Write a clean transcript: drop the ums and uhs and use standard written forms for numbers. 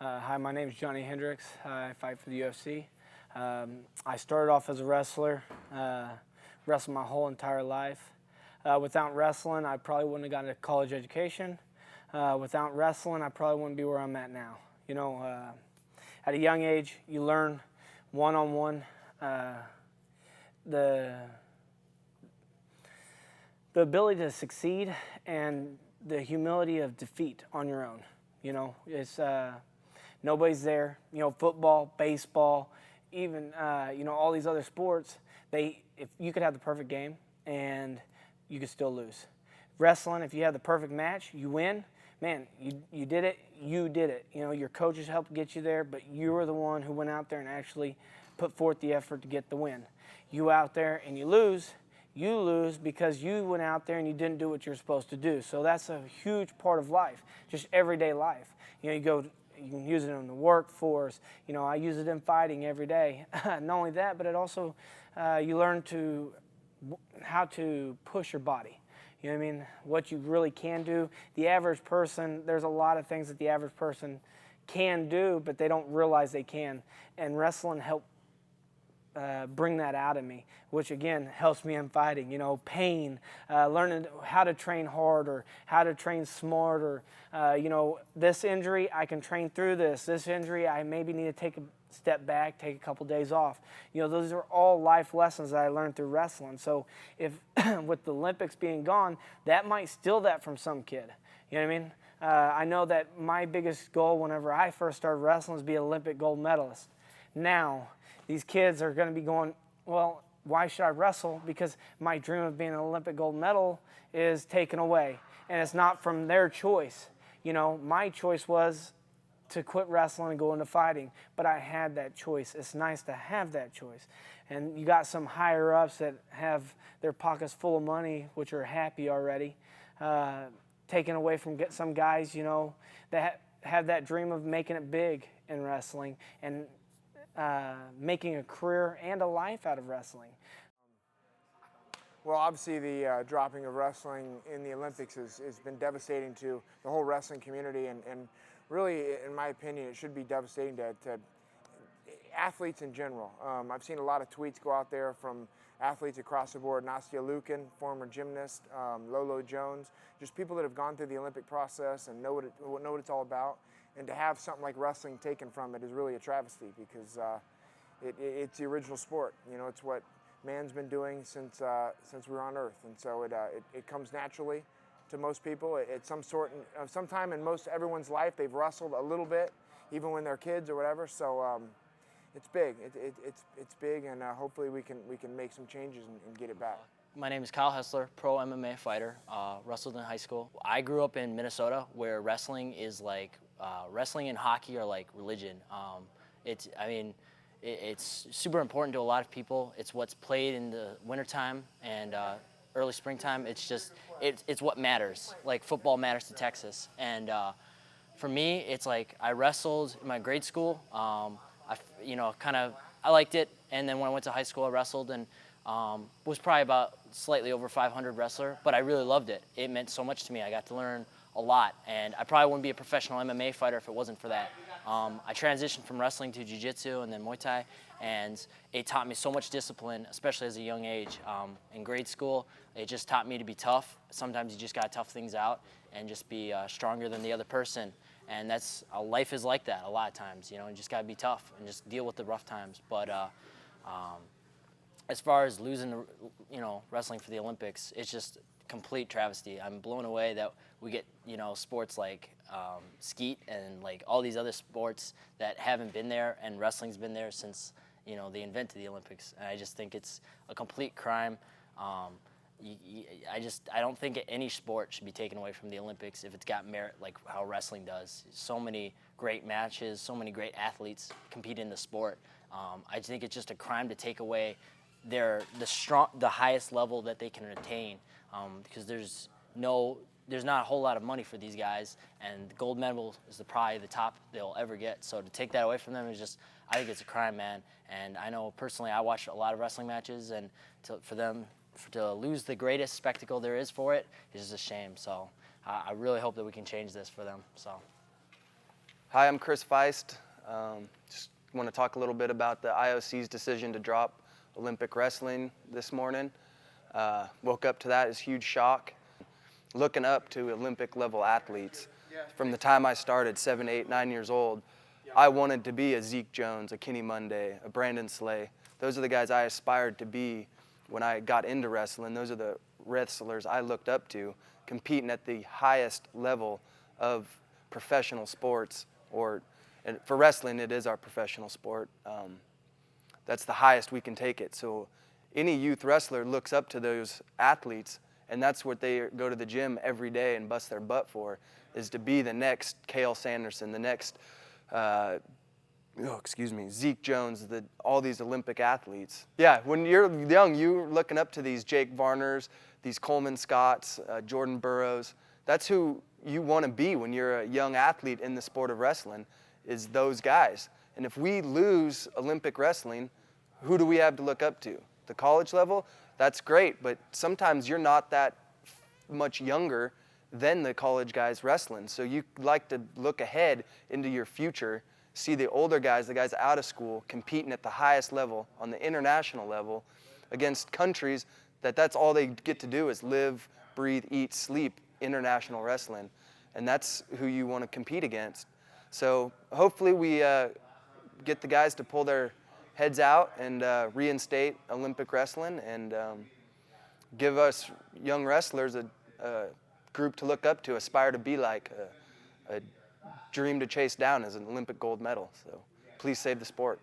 Hi, my name is Johny Hendricks. I fight for the UFC. I started off as a wrestler, wrestled my whole entire life. Without wrestling, I probably wouldn't have gotten a college education. Without wrestling, I probably wouldn't be where I'm at now. You know, at a young age, you learn one-on-one the ability to succeed and the humility of defeat on your own. You know, it's nobody's there. You know, football, baseball, even you know, all these other sports. If you could have the perfect game and you could still lose. Wrestling, if you have the perfect match, you win. Man, you did it. You did it. You know, your coaches helped get you there, but you were the one who went out there and actually put forth the effort to get the win. You out there and you lose because you went out there and you didn't do what you're supposed to do. So that's a huge part of life, just everyday life. You know, you can use it in the workforce. You know, I use it in fighting every day. Not only that, but it also, you learn how to push your body. You know what I mean? What you really can do. The average person, there's a lot of things that the average person can do, but they don't realize they can. And wrestling helped bring that out of me, which again helps me in fighting. You know, pain, learning how to train harder, how to train smarter. You know, this injury, I can train through this. This injury, I maybe need to take a step back, take a couple days off. You know, those are all life lessons that I learned through wrestling. So if with the Olympics being gone, that might steal that from some kid. You know what I mean? I know that my biggest goal whenever I first started wrestling was to be an Olympic gold medalist. Now, these kids are going to be going, well, why should I wrestle? Because my dream of being an Olympic gold medal is taken away. And it's not from their choice. You know, my choice was to quit wrestling and go into fighting. But I had that choice. It's nice to have that choice. And you got some higher ups that have their pockets full of money, which are happy already, taken away from some guys, you know, that have that dream of making it big in wrestling and making a career and a life out of wrestling. Well, obviously the dropping of wrestling in the Olympics has been devastating to the whole wrestling community, and really, in my opinion, it should be devastating to athletes in general. I've seen a lot of tweets go out there from athletes across the board, Nastia Lukin, former gymnast, Lolo Jones, just people that have gone through the Olympic process and know what it's all about. And to have something like wrestling taken from it is really a travesty, because it's the original sport. You know, it's what man's been doing since we were on Earth, and so it comes naturally to most people. At sometime in everyone's life, they've wrestled a little bit, even when they're kids or whatever. So it's big. It's big, and hopefully we can make some changes and get it back. My name is Hessler, pro MMA fighter, wrestled in high school. I grew up in Minnesota, where wrestling is like, wrestling and hockey are like religion. It's super important to a lot of people. It's what's played in the wintertime and early springtime. It's what matters. Like football matters to Texas. And for me, it's like I wrestled in my grade school. I liked it. And then when I went to high school, I wrestled and was probably about slightly over 500 wrestler, but I really loved it. It meant so much to me. I got to learn a lot, and I probably wouldn't be a professional MMA fighter if it wasn't for that. I transitioned from wrestling to jiu-jitsu and then Muay Thai, and it taught me so much discipline, especially as a young age. In grade school, it just taught me to be tough. Sometimes you just got to tough things out and just be stronger than the other person, and life is like that a lot of times. You know, you just got to be tough and just deal with the rough times. But as far as losing, wrestling for the Olympics, it's just complete travesty. I'm blown away that we get, sports like skeet and like all these other sports that haven't been there, and wrestling's been there since, they invented the Olympics. And I just think it's a complete crime. I don't think any sport should be taken away from the Olympics if it's got merit like how wrestling does. So many great matches, so many great athletes compete in the sport. I think it's just a crime to take away the highest level that they can attain, because there's not a whole lot of money for these guys, and the gold medal is probably the top they'll ever get. So to take that away from them is I think it's a crime, man. And I know personally, I watched a lot of wrestling matches, and for them to lose the greatest spectacle there is for it is just a shame. So I really hope that we can change this for them. So. Hi, I'm Chris Feist. Just want to talk a little bit about the IOC's decision to drop Olympic wrestling this morning. Woke up to that as a huge shock. Looking up to Olympic level athletes. From the time I started, 7, 8, 9 years old, I wanted to be a Zeke Jones, a Kenny Monday, a Brandon Slay. Those are the guys I aspired to be when I got into wrestling. Those are the wrestlers I looked up to, competing at the highest level of professional sports, and for wrestling, it is our professional sport. That's the highest we can take it. So any youth wrestler looks up to those athletes, and that's what they go to the gym every day and bust their butt for, is to be the next Cale Sanderson, the next, Zeke Jones, all these Olympic athletes. Yeah, when you're young, you're looking up to these Jake Varners, these Coleman Scotts, Jordan Burroughs. That's who you want to be when you're a young athlete in the sport of wrestling, is those guys. And if we lose Olympic wrestling, who do we have to look up to? The college level? That's great, but sometimes you're not that much younger than the college guys wrestling. So you like to look ahead into your future, see the older guys, the guys out of school, competing at the highest level, on the international level, against countries that's all they get to do is live, breathe, eat, sleep international wrestling. And that's who you want to compete against. So hopefully we get the guys to pull their heads out and reinstate Olympic wrestling, and give us young wrestlers a group to look up to, aspire to be like, a dream to chase down as an Olympic gold medal. So please save the sport.